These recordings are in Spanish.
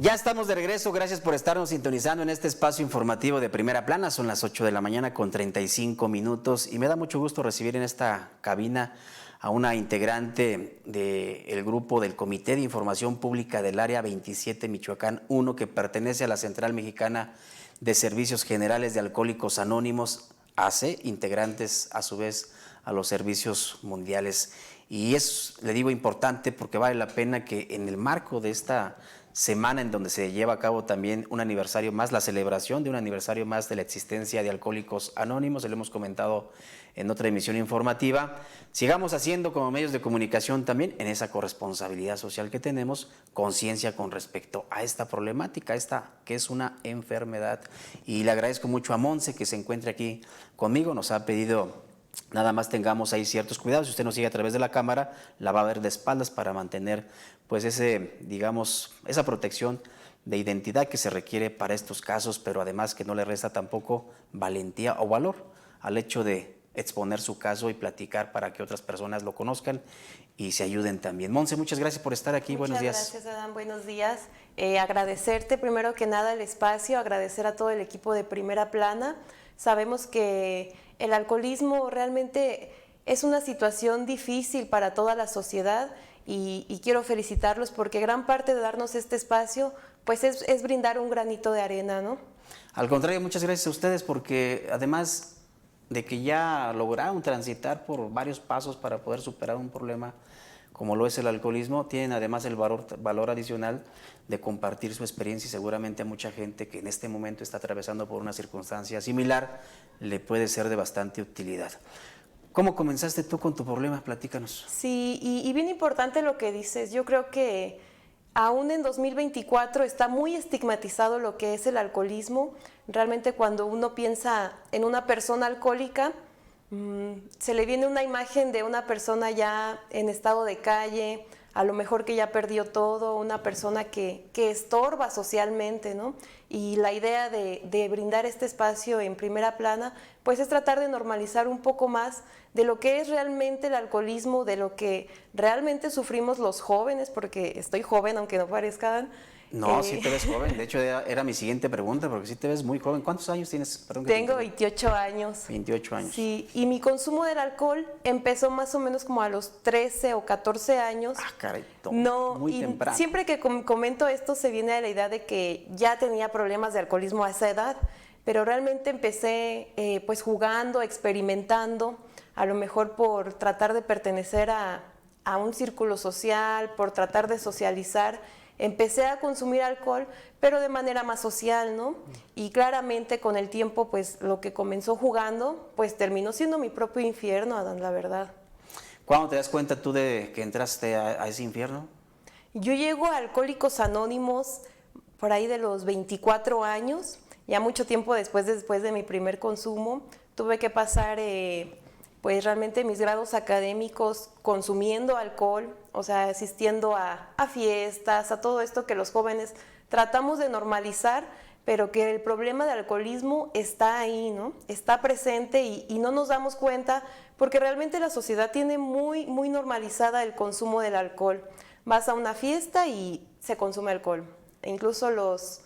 Ya estamos de regreso, gracias por estarnos sintonizando en este espacio informativo de Primera Plana. Son las 8 de la mañana con 35 minutos y me da mucho gusto recibir en esta cabina a una integrante del grupo del Comité de Información Pública del Área 27 Michoacán 1, que pertenece a la Central Mexicana de Servicios Generales de Alcohólicos Anónimos, ACE, integrantes a su vez a los servicios mundiales. Y es, le digo, importante porque vale la pena que en el marco de esta semana en donde se lleva a cabo también un aniversario más, la celebración de un aniversario más de la existencia de Alcohólicos Anónimos, lo hemos comentado en otra emisión informativa, sigamos haciendo como medios de comunicación también en esa corresponsabilidad social que tenemos, conciencia con respecto a esta problemática, esta que es una enfermedad. Y le agradezco mucho a Monse que se encuentre aquí conmigo, nos ha pedido nada más tengamos ahí ciertos cuidados. Si usted nos sigue a través de la cámara, la va a ver de espaldas para mantener pues esa protección de identidad que se requiere para estos casos, pero además que no le resta tampoco valentía o valor al hecho de exponer su caso y platicar para que otras personas lo conozcan y se ayuden también. Monse, muchas gracias por estar aquí. Buenos días. Muchas gracias, Adán. Buenos días. Agradecerte primero que nada el espacio, agradecer a todo el equipo de Primera Plana. Sabemos que el alcoholismo realmente es una situación difícil para toda la sociedad y quiero felicitarlos porque gran parte de darnos este espacio pues es brindar un granito de arena, ¿no? Al contrario, muchas gracias a ustedes porque además de que ya lograron transitar por varios pasos para poder superar un problema como lo es el alcoholismo, tienen además el valor adicional de compartir su experiencia y seguramente a mucha gente que en este momento está atravesando por una circunstancia similar le puede ser de bastante utilidad. ¿Cómo comenzaste tú con tu problema? Platícanos. Sí, y bien importante lo que dices. Yo creo que aún en 2024 está muy estigmatizado lo que es el alcoholismo. Realmente cuando uno piensa en una persona alcohólica, se le viene una imagen de una persona ya en estado de calle, a lo mejor que ya perdió todo, una persona que estorba socialmente, ¿no? Y la idea de brindar este espacio en Primera Plana, pues es tratar de normalizar un poco más de lo que es realmente el alcoholismo, de lo que realmente sufrimos los jóvenes, porque estoy joven, aunque no parezcan. No, sí te ves joven. De hecho, era mi siguiente pregunta, porque sí te ves muy joven. ¿Cuántos años tienes? Perdón, tengo 28 años. 28 años. Sí, y mi consumo del alcohol empezó más o menos como a los 13 o 14 años. Ah, caray, no, muy temprano. Siempre que comento esto se viene a la idea de que ya tenía problemas de alcoholismo a esa edad, pero realmente empecé pues jugando, experimentando, a lo mejor por tratar de pertenecer a un círculo social, por tratar de socializar. Empecé a consumir alcohol, pero de manera más social, ¿no? Y claramente con el tiempo, pues lo que comenzó jugando, pues terminó siendo mi propio infierno, Adán, la verdad. ¿Cuándo te das cuenta tú de que entraste a ese infierno? Yo llego a Alcohólicos Anónimos por ahí de los 24 años, ya mucho tiempo después de mi primer consumo. Tuve que pasar pues realmente mis grados académicos consumiendo alcohol, o sea, asistiendo a fiestas, a todo esto que los jóvenes tratamos de normalizar, pero que el problema del alcoholismo está ahí, ¿no? Está presente y no nos damos cuenta porque realmente la sociedad tiene muy, muy normalizada el consumo del alcohol. Vas a una fiesta y se consume alcohol, e incluso los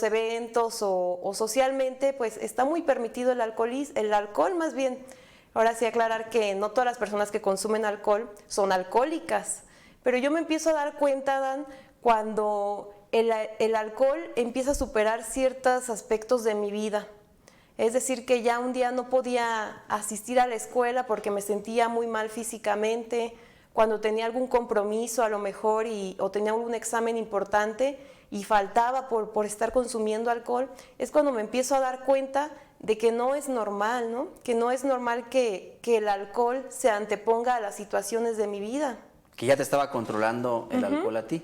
eventos o socialmente, pues está muy permitido el alcohol más bien. Ahora sí aclarar que no todas las personas que consumen alcohol son alcohólicas, pero yo me empiezo a dar cuenta, Dan, cuando el alcohol empieza a superar ciertos aspectos de mi vida. Es decir, que ya un día no podía asistir a la escuela porque me sentía muy mal físicamente, cuando tenía algún compromiso a lo mejor o tenía algún examen importante y faltaba por estar consumiendo alcohol, es cuando me empiezo a dar cuenta de que no es normal, ¿no? Que no es normal que el alcohol se anteponga a las situaciones de mi vida. Que ya te estaba controlando el alcohol a ti.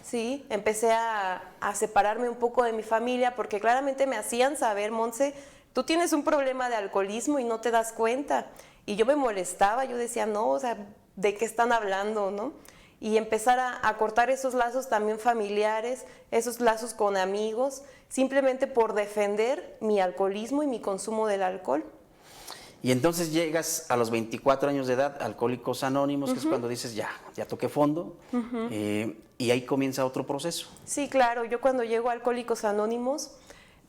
Sí, empecé a separarme un poco de mi familia porque claramente me hacían saber, Monse, tú tienes un problema de alcoholismo y no te das cuenta. Y yo me molestaba, yo decía, no, o sea, ¿de qué están hablando, no? Y empezar a cortar esos lazos también familiares, esos lazos con amigos, simplemente por defender mi alcoholismo y mi consumo del alcohol. Y entonces llegas a los 24 años de edad, Alcohólicos Anónimos, que es cuando dices, ya toqué fondo, y ahí comienza otro proceso. Sí, claro, yo cuando llego a Alcohólicos Anónimos,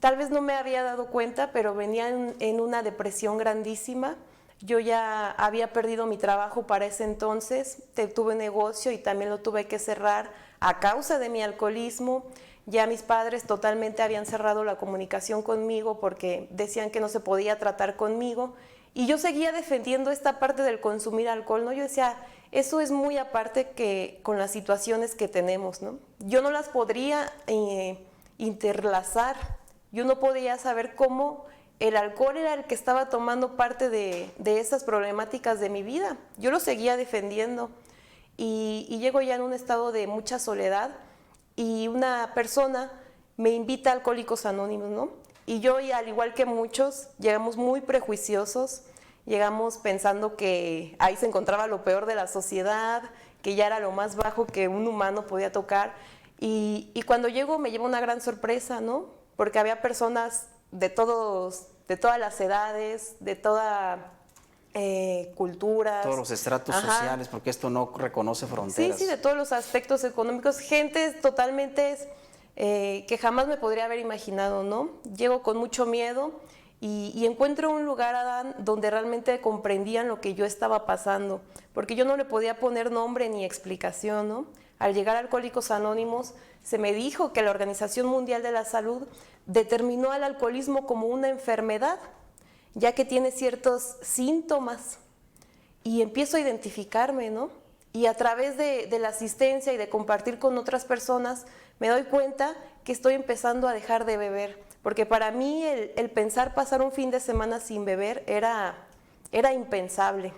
tal vez no me había dado cuenta, pero venía en una depresión grandísima. Yo ya había perdido mi trabajo para ese entonces, tuve negocio y también lo tuve que cerrar a causa de mi alcoholismo. Ya mis padres totalmente habían cerrado la comunicación conmigo porque decían que no se podía tratar conmigo. Y yo seguía defendiendo esta parte del consumir alcohol, ¿no? Yo decía, eso es muy aparte que con las situaciones que tenemos, ¿no? Yo no las podría interlazar. Yo no podía saber cómo el alcohol era el que estaba tomando parte de esas problemáticas de mi vida. Yo lo seguía defendiendo y llego ya en un estado de mucha soledad y una persona me invita a Alcohólicos Anónimos, ¿no? Y yo, y al igual que muchos, llegamos muy prejuiciosos, llegamos pensando que ahí se encontraba lo peor de la sociedad, que ya era lo más bajo que un humano podía tocar. Y cuando llego me lleva una gran sorpresa, ¿no? Porque había personas de todas las edades, de todas culturas. Todos los estratos sociales, porque esto no reconoce fronteras. Sí, de todos los aspectos económicos, gente totalmente que jamás me podría haber imaginado, ¿no? Llego con mucho miedo y encuentro un lugar, Adán, donde realmente comprendían lo que yo estaba pasando, porque yo no le podía poner nombre ni explicación, ¿no? Al llegar a Alcohólicos Anónimos, se me dijo que la Organización Mundial de la Salud determinó al alcoholismo como una enfermedad, ya que tiene ciertos síntomas. Y empiezo a identificarme, ¿no? Y a través de la asistencia y de compartir con otras personas, me doy cuenta que estoy empezando a dejar de beber. Porque para mí el pensar pasar un fin de semana sin beber era impensable.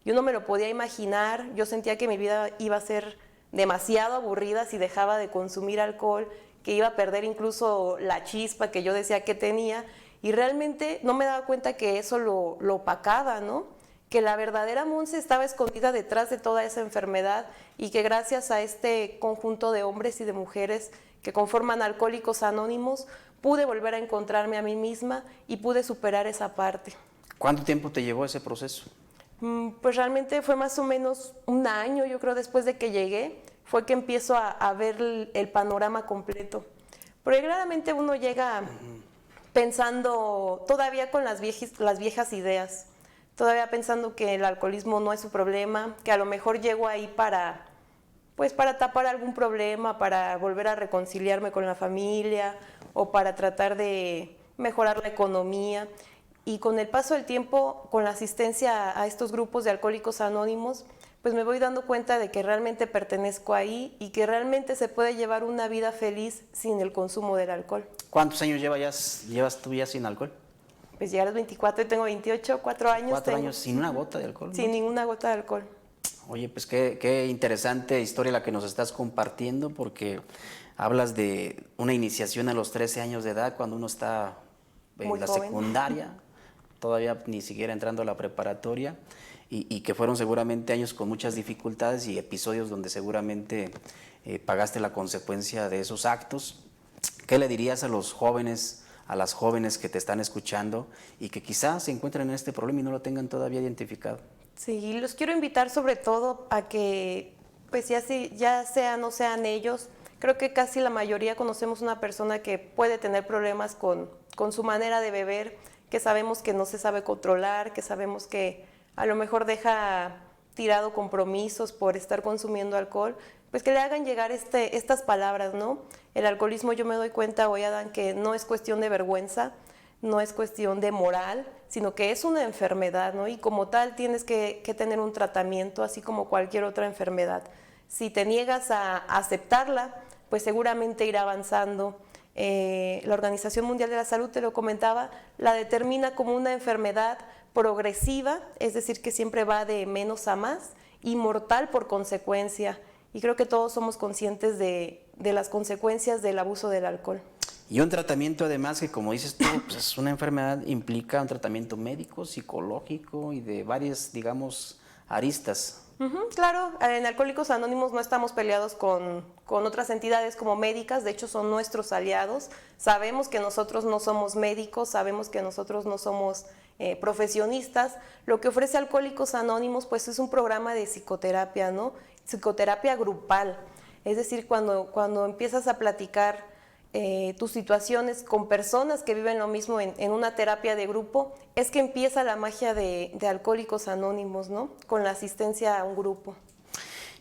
Yo no me lo podía imaginar, yo sentía que mi vida iba a ser demasiado aburrida si dejaba de consumir alcohol, que iba a perder incluso la chispa que yo decía que tenía, y realmente no me daba cuenta que eso lo opacaba, ¿no? Que la verdadera Monse estaba escondida detrás de toda esa enfermedad y que gracias a este conjunto de hombres y de mujeres que conforman Alcohólicos Anónimos, pude volver a encontrarme a mí misma y pude superar esa parte. ¿Cuánto tiempo te llevó ese proceso? Pues realmente fue más o menos un año, yo creo, después de que llegué, fue que empiezo a ver el panorama completo. Porque claramente uno llega pensando todavía con las viejas ideas, todavía pensando que el alcoholismo no es su problema, que a lo mejor llego ahí para tapar algún problema, para volver a reconciliarme con la familia o para tratar de mejorar la economía. Y con el paso del tiempo, con la asistencia a estos grupos de Alcohólicos Anónimos, pues me voy dando cuenta de que realmente pertenezco ahí y que realmente se puede llevar una vida feliz sin el consumo del alcohol. ¿Cuántos años llevas tú ya sin alcohol? Pues llegar a los 24 y tengo 28, 4 años. 4 años sin una gota de alcohol. Sin ninguna gota de alcohol. Oye, pues qué interesante historia la que nos estás compartiendo, porque hablas de una iniciación a los 13 años de edad, cuando uno está en Muy la joven. secundaria, todavía ni siquiera entrando a la preparatoria, y que fueron seguramente años con muchas dificultades y episodios donde seguramente pagaste la consecuencia de esos actos. ¿Qué le dirías a los jóvenes, a las jóvenes que te están escuchando y que quizás se encuentren en este problema y no lo tengan todavía identificado? Sí, los quiero invitar sobre todo a que, pues ya sean o sean ellos, creo que casi la mayoría conocemos una persona que puede tener problemas con su manera de beber, que sabemos que no se sabe controlar, que sabemos que a lo mejor deja tirado compromisos por estar consumiendo alcohol, pues que le hagan llegar estas palabras, ¿no? El alcoholismo, yo me doy cuenta hoy, Adán, que no es cuestión de vergüenza, no es cuestión de moral, sino que es una enfermedad, ¿no? Y como tal tienes que tener un tratamiento, así como cualquier otra enfermedad. Si te niegas a aceptarla, pues seguramente irá avanzando. La Organización Mundial de la Salud, te lo comentaba, la determina como una enfermedad progresiva, es decir, que siempre va de menos a más, y mortal por consecuencia. Y creo que todos somos conscientes de las consecuencias del abuso del alcohol. Y un tratamiento además que, como dices tú, pues es una enfermedad, implica un tratamiento médico, psicológico y de varias, digamos, aristas. Claro, en Alcohólicos Anónimos no estamos peleados con otras entidades como médicas, de hecho son nuestros aliados. Sabemos que nosotros no somos médicos, sabemos que nosotros no somos profesionistas. Lo que ofrece Alcohólicos Anónimos pues es un programa de psicoterapia, ¿no? Psicoterapia grupal. Es decir, cuando empiezas a platicar tus situaciones con personas que viven lo mismo en una terapia de grupo, es que empieza la magia de Alcohólicos Anónimos, ¿no? Con la asistencia a un grupo.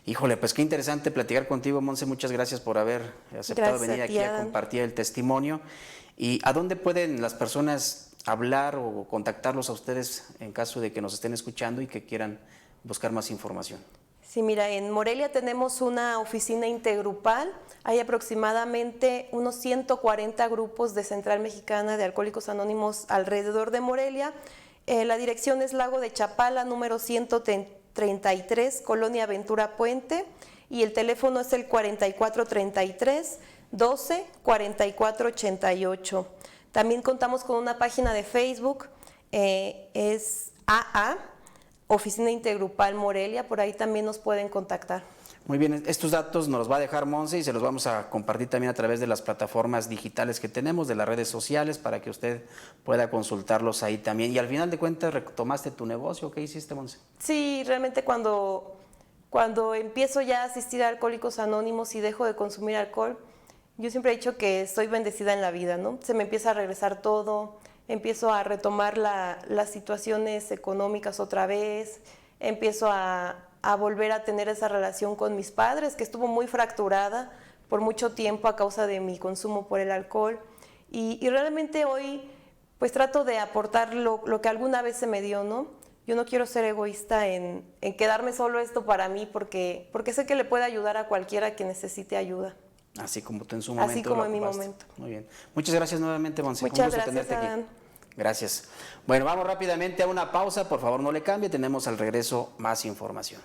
Híjole, pues qué interesante platicar contigo, Monse. Muchas gracias por haber aceptado venir aquí a compartir el testimonio. ¿Y a dónde pueden las personas hablar o contactarlos a ustedes en caso de que nos estén escuchando y que quieran buscar más información? Sí, mira, en Morelia tenemos una oficina intergrupal. Hay aproximadamente unos 140 grupos de Central Mexicana de Alcohólicos Anónimos alrededor de Morelia. La dirección es Lago de Chapala, número 133, Colonia Ventura Puente, y el teléfono es el 4433 12 44 88. También contamos con una página de Facebook, es AA, Oficina Intergrupal Morelia, por ahí también nos pueden contactar. Muy bien, estos datos nos los va a dejar Monse y se los vamos a compartir también a través de las plataformas digitales que tenemos, de las redes sociales, para que usted pueda consultarlos ahí también. Y al final de cuentas, ¿retomaste tu negocio? ¿Qué hiciste, Monse? Sí, realmente cuando empiezo ya a asistir a Alcohólicos Anónimos y dejo de consumir alcohol, yo siempre he dicho que estoy bendecida en la vida, ¿no? Se me empieza a regresar todo, empiezo a retomar las situaciones económicas otra vez, empiezo a volver a tener esa relación con mis padres, que estuvo muy fracturada por mucho tiempo a causa de mi consumo por el alcohol. Y realmente hoy pues trato de aportar lo que alguna vez se me dio, ¿no? Yo no quiero ser egoísta en quedarme solo esto para mí, porque sé que le puede ayudar a cualquiera que necesite ayuda. Así como tú en su momento. Así como en mi momento. Muy bien. Muchas gracias nuevamente, Monse. Muchas gracias, Adán. Gracias. Bueno, vamos rápidamente a una pausa. Por favor, no le cambie. Tenemos al regreso más información.